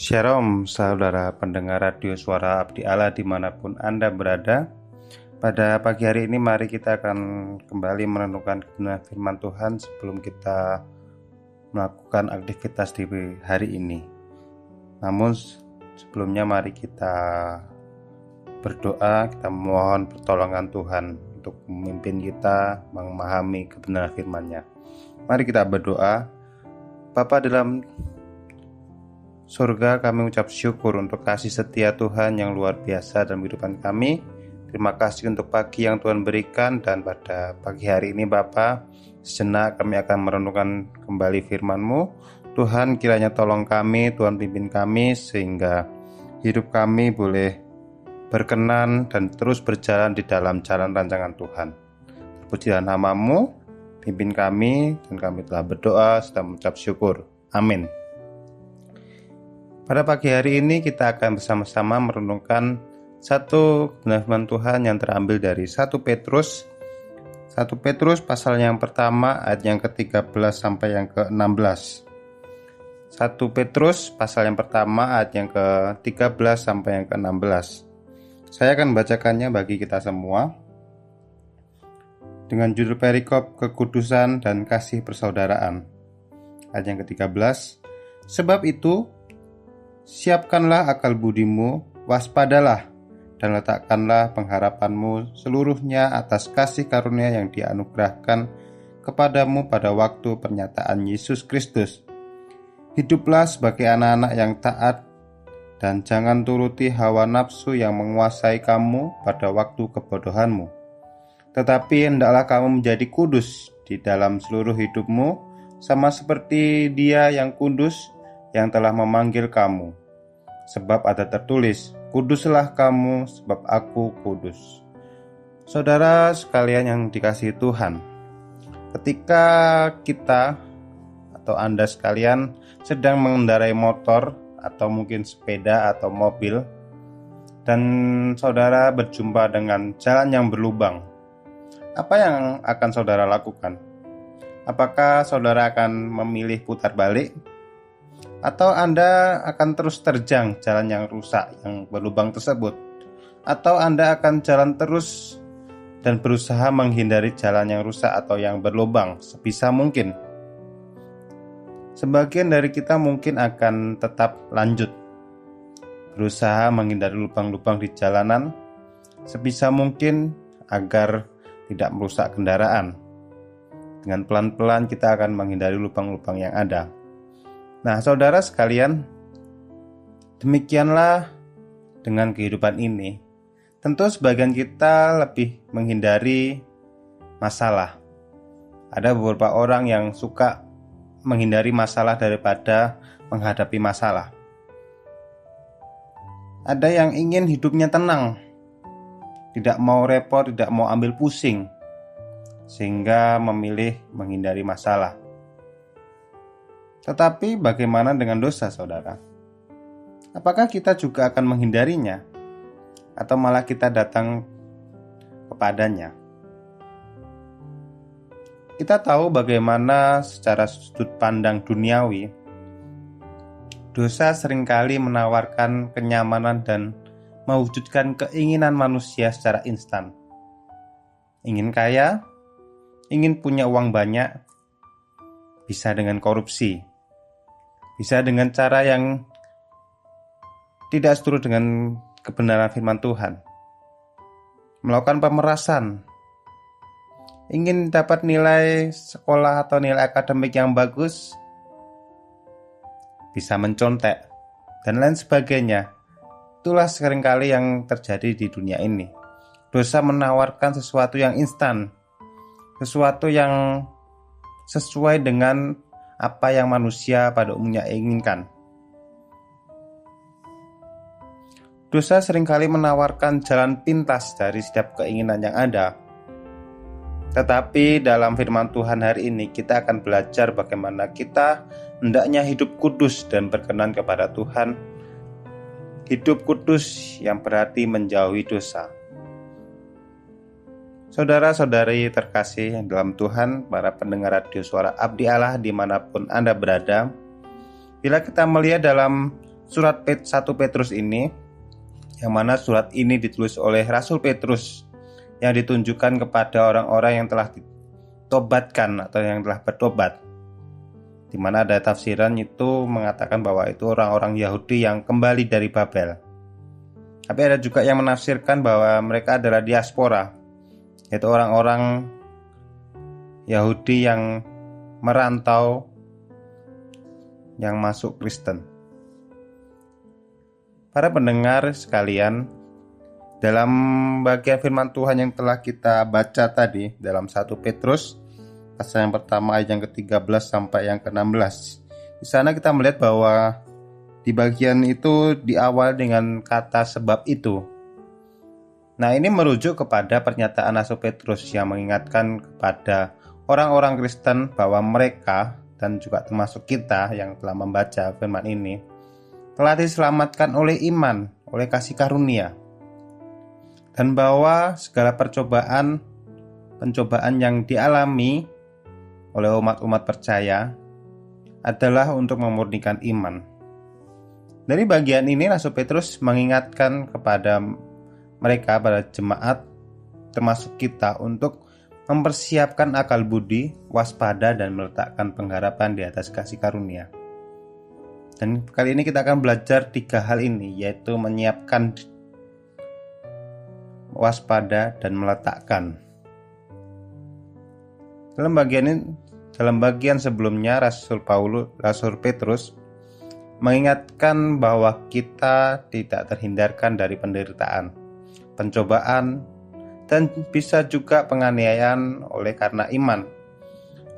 Shalom saudara pendengar radio suara Abdi Allah dimanapun Anda berada. Pada pagi hari ini mari kita akan kembali merenungkan kebenaran firman Tuhan sebelum kita melakukan aktivitas di hari ini. Namun sebelumnya mari kita berdoa, kita mohon pertolongan Tuhan untuk memimpin kita memahami kebenaran firman-Nya. Mari kita berdoa. Bapa dalam surga, kami ucap syukur untuk kasih setia Tuhan yang luar biasa dalam kehidupan kami. Terima kasih untuk pagi yang Tuhan berikan, dan pada pagi hari ini Bapa, sejenak kami akan merenungkan kembali firman-Mu. Tuhan kiranya tolong kami, Tuhan pimpin kami sehingga hidup kami boleh berkenan dan terus berjalan di dalam jalan rancangan Tuhan. Terpujilah nama-Mu, pimpin kami, dan kami telah berdoa serta mengucap syukur. Amin. Pada pagi hari ini kita akan bersama-sama merenungkan satu kebenaran firman Tuhan yang terambil dari 1 Petrus pasal yang pertama ayat yang ke-13 sampai yang ke-16. 1 Petrus pasal yang pertama ayat yang ke-13 sampai yang ke-16. Saya akan membacakannya bagi kita semua dengan judul perikop kekudusan dan kasih persaudaraan. Ayat yang ke-13. Sebab itu, siapkanlah akal budimu, waspadalah, dan letakkanlah pengharapanmu seluruhnya atas kasih karunia yang dianugerahkan kepadamu pada waktu pernyataan Yesus Kristus. Hiduplah sebagai anak-anak yang taat, dan jangan turuti hawa nafsu yang menguasai kamu pada waktu kebodohanmu. Tetapi hendaklah kamu menjadi kudus di dalam seluruh hidupmu, sama seperti Dia yang kudus yang telah memanggil kamu. Sebab ada tertulis, kuduslah kamu sebab aku kudus. Saudara sekalian yang dikasihi Tuhan, ketika kita atau Anda sekalian sedang mengendarai motor atau mungkin sepeda atau mobil, dan saudara berjumpa dengan jalan yang berlubang, apa yang akan saudara lakukan? Apakah saudara akan memilih putar balik? Atau Anda akan terus terjang jalan yang rusak, yang berlubang tersebut? Atau Anda akan jalan terus dan berusaha menghindari jalan yang rusak atau yang berlubang sebisa mungkin? Sebagian dari kita mungkin akan tetap lanjut berusaha menghindari lubang-lubang di jalanan sebisa mungkin agar tidak merusak kendaraan. Dengan pelan-pelan kita akan menghindari lubang-lubang yang ada. Nah, saudara sekalian, demikianlah dengan kehidupan ini. Tentu sebagian kita lebih menghindari masalah. Ada beberapa orang yang suka menghindari masalah daripada menghadapi masalah. Ada yang ingin hidupnya tenang, tidak mau repot, tidak mau ambil pusing, sehingga memilih menghindari masalah. Tetapi bagaimana dengan dosa, saudara? Apakah kita juga akan menghindarinya? Atau malah kita datang kepadanya? Kita tahu bagaimana secara sudut pandang duniawi, dosa seringkali menawarkan kenyamanan dan mewujudkan keinginan manusia secara instan. Ingin kaya, ingin punya uang banyak, bisa dengan korupsi, bisa dengan cara yang tidak seturut dengan kebenaran firman Tuhan, melakukan pemerasan, ingin dapat nilai sekolah atau nilai akademik yang bagus, bisa mencontek, dan lain sebagainya. Itulah seringkali yang terjadi di dunia ini. Dosa menawarkan sesuatu yang instan, sesuatu yang sesuai dengan apa yang manusia pada umumnya inginkan. Dosa seringkali menawarkan jalan pintas dari setiap keinginan yang ada. Tetapi dalam firman Tuhan hari ini kita akan belajar bagaimana kita hendaknya hidup kudus dan berkenan kepada Tuhan. Hidup kudus yang berarti menjauhi dosa. Saudara-saudari terkasih yang dalam Tuhan, para pendengar radio suara Abdi Allah dimanapun Anda berada, bila kita melihat dalam surat 1 Petrus ini, yang mana surat ini ditulis oleh Rasul Petrus yang ditunjukkan kepada orang-orang yang telah ditobatkan atau yang telah bertobat, di mana ada tafsiran itu mengatakan bahwa itu orang-orang Yahudi yang kembali dari Babel. Tapi ada juga yang menafsirkan bahwa mereka adalah diaspora, yaitu orang-orang Yahudi yang merantau yang masuk Kristen. Para pendengar sekalian, dalam bagian firman Tuhan yang telah kita baca tadi dalam 1 Petrus pasal yang pertama ayat yang ke-13 sampai yang ke-16, di sana kita melihat bahwa di bagian itu diawali dengan kata sebab itu. Nah, ini merujuk kepada pernyataan Rasul Petrus yang mengingatkan kepada orang-orang Kristen bahwa mereka, dan juga termasuk kita yang telah membaca firman ini, telah diselamatkan oleh iman, oleh kasih karunia, dan bahwa segala pencobaan yang dialami oleh umat-umat percaya adalah untuk memurnikan iman. Dari bagian ini Rasul Petrus mengingatkan kepada mereka, pada jemaat termasuk kita, untuk mempersiapkan akal budi, waspada, dan meletakkan pengharapan di atas kasih karunia. Dan kali ini kita akan belajar 3 hal ini, yaitu menyiapkan, waspada, dan meletakkan. Dalam bagian sebelumnya Rasul Petrus mengingatkan bahwa kita tidak terhindarkan dari penderitaan, pencobaan, dan bisa juga penganiayaan oleh karena iman.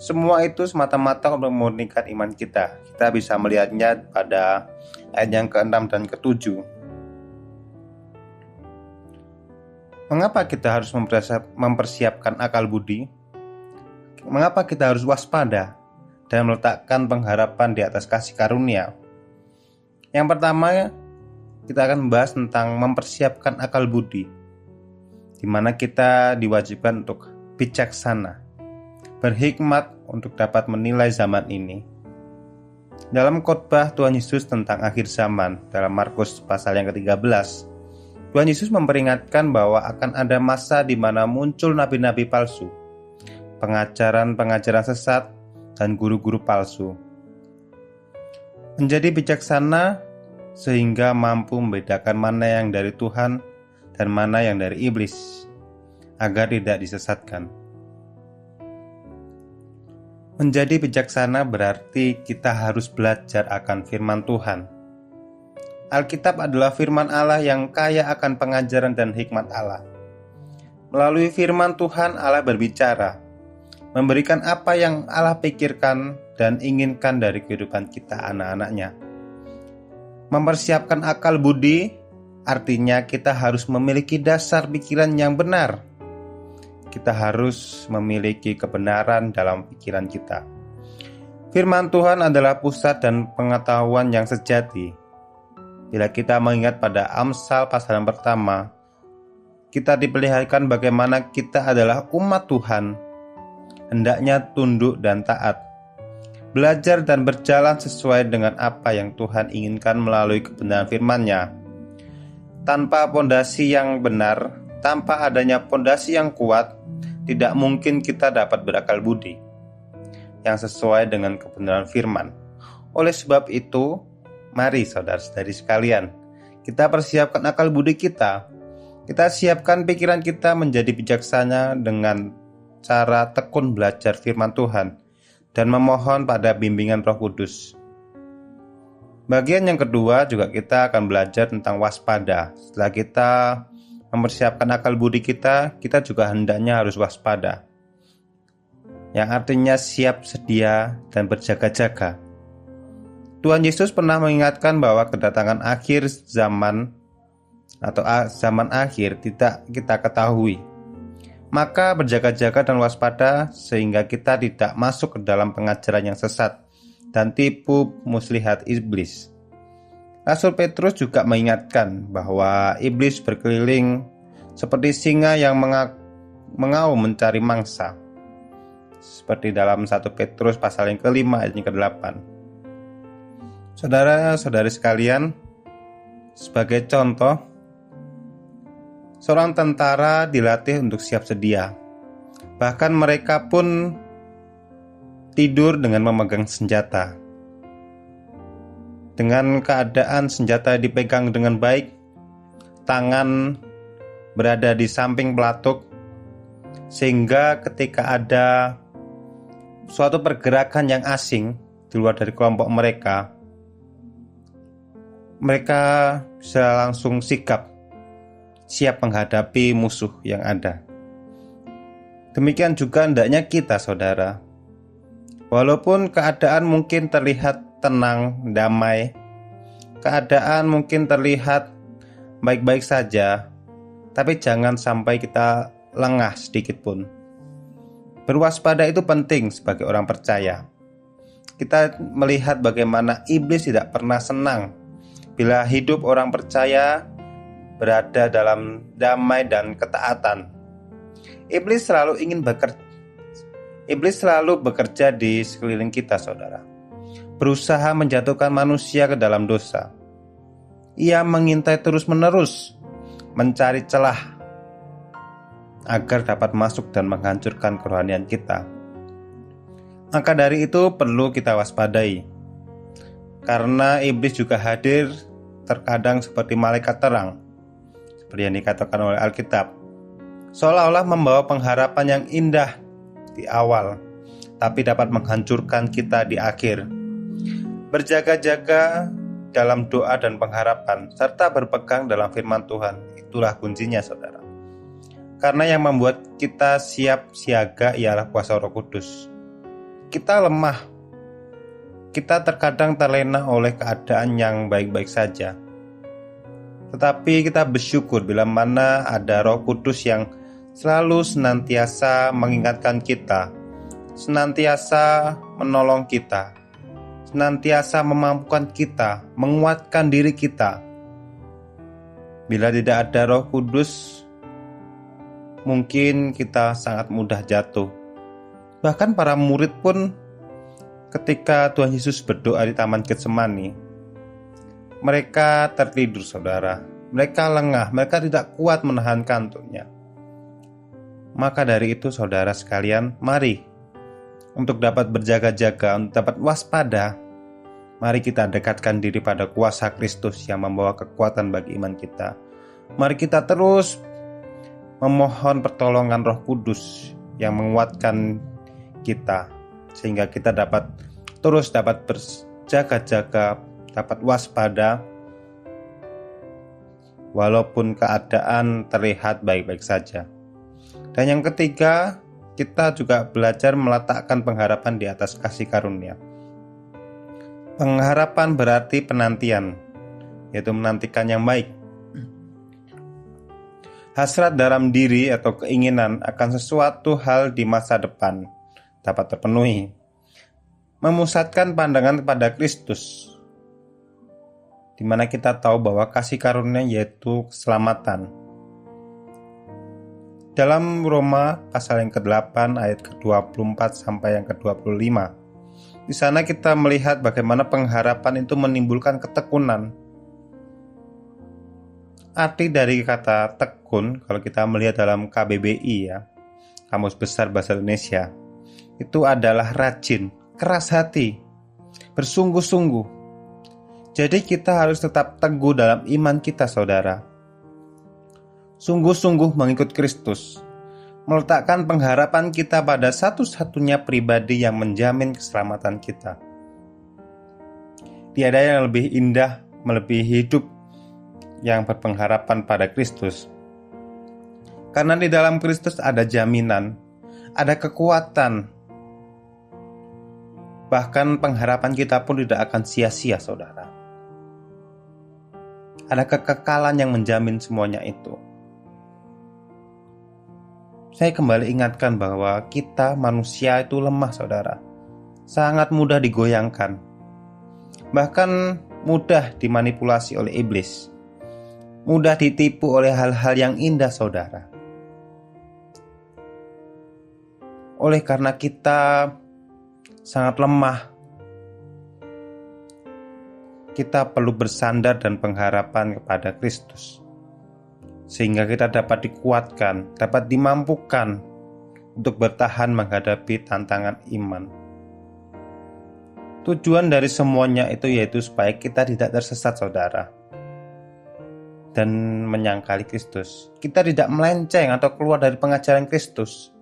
Semua itu semata-mata untuk memurnikan iman kita. Kita bisa melihatnya pada ayat yang ke-6 dan ke-7. Mengapa kita harus mempersiapkan akal budi? Mengapa kita harus waspada dan meletakkan pengharapan di atas kasih karunia? Yang pertama, kita akan membahas tentang mempersiapkan akal budi, di mana kita diwajibkan untuk bijaksana, berhikmat untuk dapat menilai zaman ini. Dalam khotbah Tuhan Yesus tentang akhir zaman dalam Markus pasal yang ke-13, Tuhan Yesus memperingatkan bahwa akan ada masa di mana muncul nabi-nabi palsu, pengajaran-pengajaran sesat, dan guru-guru palsu. Menjadi bijaksana sehingga mampu membedakan mana yang dari Tuhan dan mana yang dari iblis, agar tidak disesatkan. Menjadi bijaksana berarti kita harus belajar akan firman Tuhan. Alkitab adalah firman Allah yang kaya akan pengajaran dan hikmat Allah. Melalui firman Tuhan, Allah berbicara, memberikan apa yang Allah pikirkan dan inginkan dari kehidupan kita anak-anaknya. Mempersiapkan akal budi artinya kita harus memiliki dasar pikiran yang benar. Kita harus memiliki kebenaran dalam pikiran kita. Firman Tuhan adalah pusat dan pengetahuan yang sejati. Bila kita mengingat pada Amsal pasal yang pertama, kita diperlihatkan bagaimana kita adalah umat Tuhan, hendaknya tunduk dan taat, belajar dan berjalan sesuai dengan apa yang Tuhan inginkan melalui kebenaran firman-Nya. Tanpa pondasi yang benar, tanpa adanya pondasi yang kuat, tidak mungkin kita dapat berakal budi yang sesuai dengan kebenaran firman. Oleh sebab itu, mari saudara-saudari sekalian, kita persiapkan akal budi kita. Kita siapkan pikiran kita menjadi bijaksana dengan cara tekun belajar firman Tuhan dan memohon pada bimbingan Roh Kudus. Bagian yang kedua juga kita akan belajar tentang waspada. Setelah kita mempersiapkan akal budi kita juga hendaknya harus waspada, yang artinya siap sedia dan berjaga-jaga. Tuhan Yesus pernah mengingatkan bahwa kedatangan akhir zaman atau zaman akhir tidak kita ketahui. Maka berjaga-jaga dan waspada sehingga kita tidak masuk ke dalam pengajaran yang sesat dan tipu muslihat iblis. Rasul Petrus juga mengingatkan bahwa iblis berkeliling seperti singa yang mengaum mencari mangsa, seperti dalam 1 Petrus pasal yang ke-5 ayat yang ke-8. Saudara-saudari sekalian, Sebagai contoh, seorang tentara dilatih untuk siap sedia. Bahkan mereka pun tidur dengan memegang senjata. Dengan keadaan senjata dipegang dengan baik, tangan berada di samping pelatuk, sehingga ketika ada suatu pergerakan yang asing di luar dari kelompok mereka bisa langsung sigap, siap menghadapi musuh yang ada. Demikian juga hendaknya kita, saudara. Walaupun keadaan mungkin terlihat tenang, damai, keadaan mungkin terlihat baik-baik saja, tapi jangan sampai kita lengah sedikit pun. Berwaspada itu penting sebagai orang percaya. Kita melihat bagaimana iblis tidak pernah senang bila hidup orang percaya berada dalam damai dan ketaatan. Iblis selalu bekerja di sekeliling kita, saudara. Berusaha menjatuhkan manusia ke dalam dosa. Ia mengintai terus-menerus, mencari celah agar dapat masuk dan menghancurkan kerohanian kita. Maka dari itu perlu kita waspadai, karena iblis juga hadir terkadang seperti malaikat terang, seperti yang dikatakan oleh Alkitab, seolah-olah membawa pengharapan yang indah di awal, tapi dapat menghancurkan kita di akhir. Berjaga-jaga dalam doa dan pengharapan, serta berpegang dalam firman Tuhan, itulah kuncinya, saudara. Karena yang membuat kita siap siaga ialah kuasa Roh Kudus. Kita lemah, kita terkadang terlena oleh keadaan yang baik-baik saja. Tetapi kita bersyukur bila mana ada Roh Kudus yang selalu senantiasa mengingatkan kita, senantiasa menolong kita, senantiasa memampukan kita, menguatkan diri kita. Bila tidak ada Roh Kudus, mungkin kita sangat mudah jatuh. Bahkan para murid pun ketika Tuhan Yesus berdoa di Taman Getsemani, mereka tertidur, saudara. Mereka lengah, mereka tidak kuat menahan kantuknya. Maka dari itu, saudara sekalian, mari untuk dapat berjaga-jaga, untuk dapat waspada, mari kita dekatkan diri pada kuasa Kristus yang membawa kekuatan bagi iman kita. Mari kita terus memohon pertolongan Roh Kudus yang menguatkan kita, sehingga kita dapat berjaga-jaga, dapat waspada, walaupun keadaan terlihat baik-baik saja. Dan yang ketiga, kita juga belajar meletakkan pengharapan di atas kasih karunia. Pengharapan berarti penantian, yaitu menantikan yang baik. Hasrat dalam diri atau keinginan akan sesuatu hal di masa depan dapat terpenuhi. Memusatkan pandangan kepada Kristus, di mana kita tahu bahwa kasih karunia yaitu keselamatan. Dalam Roma pasal yang ke-8 ayat ke-24 sampai yang ke-25, di sana kita melihat bagaimana pengharapan itu menimbulkan ketekunan. Arti dari kata tekun, kalau kita melihat dalam KBBI ya, Kamus Besar Bahasa Indonesia, itu adalah rajin, keras hati, bersungguh-sungguh. Jadi kita harus tetap teguh dalam iman kita, saudara. Sungguh-sungguh mengikut Kristus, meletakkan pengharapan kita pada satu-satunya pribadi yang menjamin keselamatan kita. Tiada yang lebih indah melebihi hidup yang berpengharapan pada Kristus. Karena di dalam Kristus ada jaminan, ada kekuatan. Bahkan pengharapan kita pun tidak akan sia-sia, saudara. Ada kekekalan yang menjamin semuanya itu. Saya kembali ingatkan bahwa kita manusia itu lemah, saudara. Sangat mudah digoyangkan. Bahkan mudah dimanipulasi oleh iblis. Mudah ditipu oleh hal-hal yang indah, saudara. Oleh karena kita sangat lemah, kita perlu bersandar dan pengharapan kepada Kristus, sehingga kita dapat dikuatkan, dapat dimampukan untuk bertahan menghadapi tantangan iman. Tujuan dari semuanya itu yaitu supaya kita tidak tersesat, saudara, dan menyangkali Kristus. Kita tidak melenceng atau keluar dari pengajaran Kristus.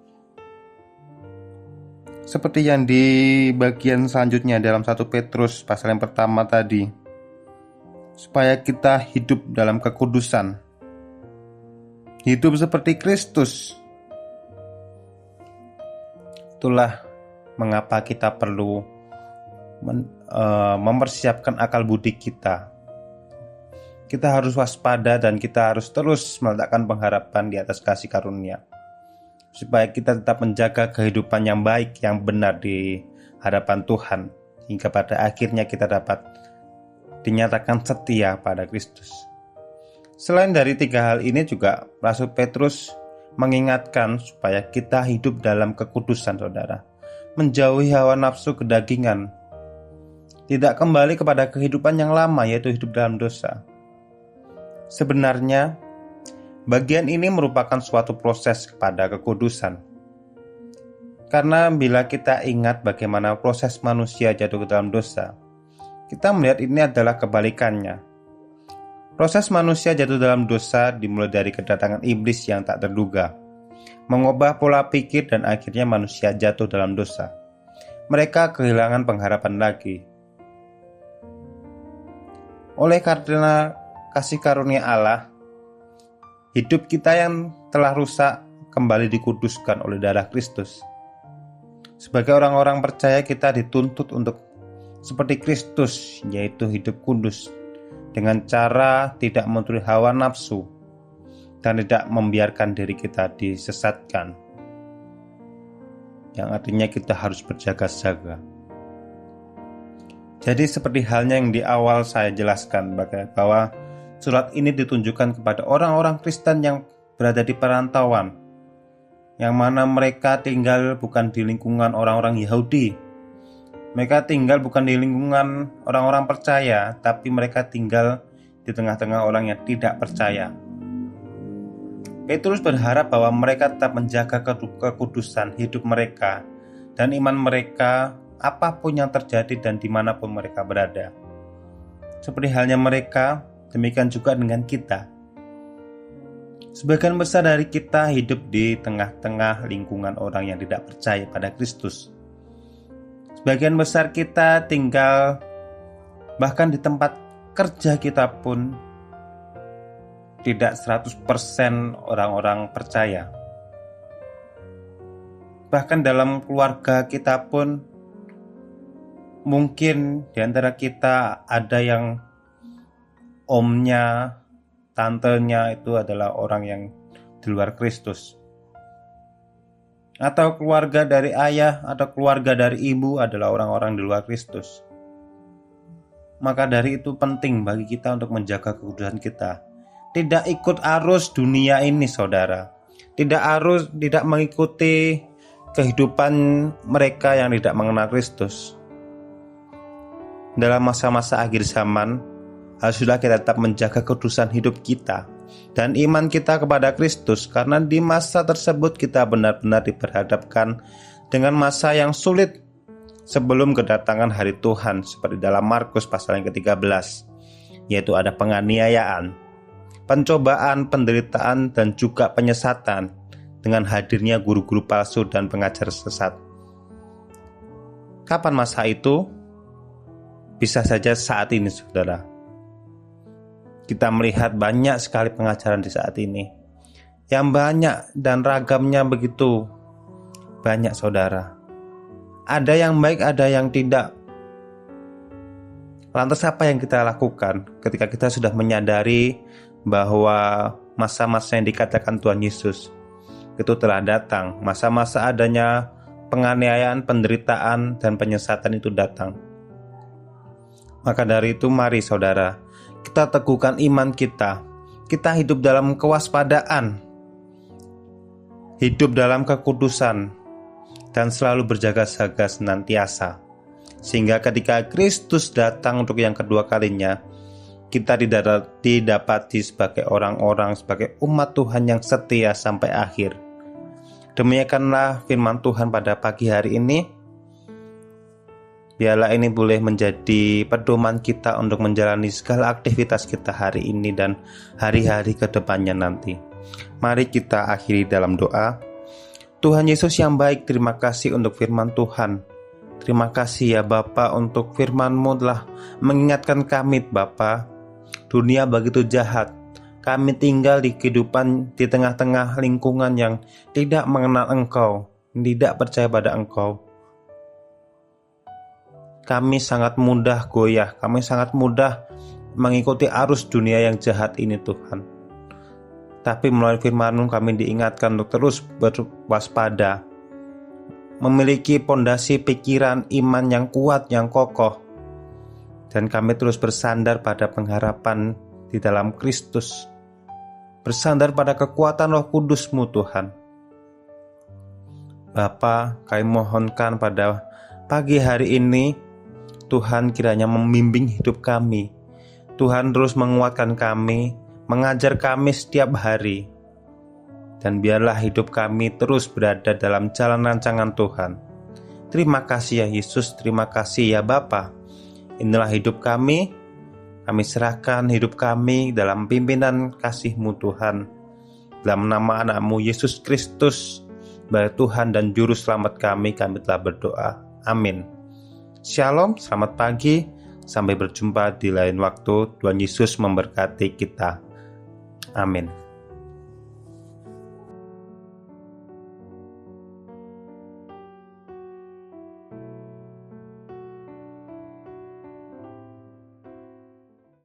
Seperti yang di bagian selanjutnya dalam 1 Petrus pasal yang pertama tadi, supaya kita hidup dalam kekudusan, hidup seperti Kristus. Itulah mengapa kita perlu mempersiapkan akal budi kita. Kita harus waspada dan kita harus terus meletakkan pengharapan di atas kasih karunia, supaya kita tetap menjaga kehidupan yang baik, yang benar di hadapan Tuhan, hingga pada akhirnya kita dapat dinyatakan setia pada Kristus. Selain dari 3 hal ini juga Rasul Petrus mengingatkan supaya kita hidup dalam kekudusan, saudara, menjauhi hawa nafsu kedagingan, tidak kembali kepada kehidupan yang lama, yaitu hidup dalam dosa. Sebenarnya bagian ini merupakan suatu proses kepada kekudusan, karena bila kita ingat bagaimana proses manusia jatuh ke dalam dosa, kita melihat ini adalah kebalikannya. Proses manusia jatuh dalam dosa dimulai dari kedatangan iblis yang tak terduga, mengubah pola pikir dan akhirnya manusia jatuh dalam dosa. Mereka kehilangan pengharapan lagi. Oleh karena kasih karunia Allah, hidup kita yang telah rusak kembali dikuduskan oleh darah Kristus. Sebagai orang-orang percaya, kita dituntut untuk seperti Kristus, yaitu hidup kudus, dengan cara tidak menuruti hawa nafsu dan tidak membiarkan diri kita disesatkan, yang artinya kita harus berjaga-jaga. Jadi seperti halnya yang di awal saya jelaskan, bahwa surat ini ditunjukkan kepada orang-orang Kristen yang berada di perantauan, yang mana mereka tinggal bukan di lingkungan orang-orang Yahudi. Mereka tinggal bukan di lingkungan orang-orang percaya, tapi mereka tinggal di tengah-tengah orang yang tidak percaya. Petrus berharap bahwa mereka tetap menjaga kekudusan hidup mereka dan iman mereka apapun yang terjadi dan dimanapun mereka berada. Seperti halnya mereka, demikian juga dengan kita. Sebagian besar dari kita hidup di tengah-tengah lingkungan orang yang tidak percaya pada Kristus. Sebagian besar kita tinggal bahkan di tempat kerja kita pun tidak 100% orang-orang percaya. Bahkan dalam keluarga kita pun mungkin di antara kita ada yang omnya, tantenya itu adalah orang yang di luar Kristus. Atau keluarga dari ayah atau keluarga dari ibu adalah orang-orang di luar Kristus. Maka dari itu penting bagi kita untuk menjaga kekudusan kita. Tidak ikut arus dunia ini, saudara. Tidak mengikuti kehidupan mereka yang tidak mengenal Kristus. Dalam masa-masa akhir zaman, haruslah kita tetap menjaga kekudusan hidup kita dan iman kita kepada Kristus, karena di masa tersebut kita benar-benar diperhadapkan dengan masa yang sulit sebelum kedatangan hari Tuhan, seperti dalam Markus pasal yang ke-13, yaitu ada penganiayaan, pencobaan, penderitaan, dan juga penyesatan dengan hadirnya guru-guru palsu dan pengajar sesat. Kapan masa itu? Bisa saja saat ini, saudara. Kita melihat banyak sekali pengajaran di saat ini, yang banyak dan ragamnya begitu banyak, saudara. Ada yang baik, ada yang tidak. Lantas apa yang kita lakukan ketika kita sudah menyadari bahwa masa-masa yang dikatakan Tuhan Yesus itu telah datang, masa-masa adanya penganiayaan, penderitaan, dan penyesatan itu datang? Maka dari itu mari, saudara, kita teguhkan iman kita. Kita hidup dalam kewaspadaan, hidup dalam kekudusan, dan selalu berjaga-jaga senantiasa, sehingga ketika Kristus datang untuk yang kedua kalinya, kita didapati sebagai orang-orang, sebagai umat Tuhan yang setia sampai akhir. Demikianlah firman Tuhan pada pagi hari ini. Biarlah ini boleh menjadi pedoman kita untuk menjalani segala aktivitas kita hari ini dan hari-hari ke depannya nanti. Mari kita akhiri dalam doa. Tuhan Yesus yang baik, terima kasih untuk firman Tuhan. Terima kasih ya Bapa untuk firman-Mu telah mengingatkan kami Bapa. Dunia begitu jahat. Kami tinggal di kehidupan di tengah-tengah lingkungan yang tidak mengenal Engkau, tidak percaya pada Engkau. Kami sangat mudah goyah, kami sangat mudah mengikuti arus dunia yang jahat ini Tuhan. Tapi melalui firman-Mu kami diingatkan untuk terus berwaspada, memiliki pondasi pikiran iman yang kuat, yang kokoh. Dan kami terus bersandar pada pengharapan di dalam Kristus, bersandar pada kekuatan Roh Kudus-Mu Tuhan. Bapa, kami mohonkan pada pagi hari ini, Tuhan kiranya membimbing hidup kami. Tuhan terus menguatkan kami, mengajar kami setiap hari. Dan biarlah hidup kami terus berada dalam jalan rancangan Tuhan. Terima kasih ya Yesus, terima kasih ya Bapa. Inilah hidup kami serahkan hidup kami dalam pimpinan kasih-Mu Tuhan. Dalam nama anak-Mu Yesus Kristus, sebagai Tuhan dan Juru Selamat kami telah berdoa. Amin. Shalom, selamat pagi, sampai berjumpa di lain waktu. Tuhan Yesus memberkati kita. Amin.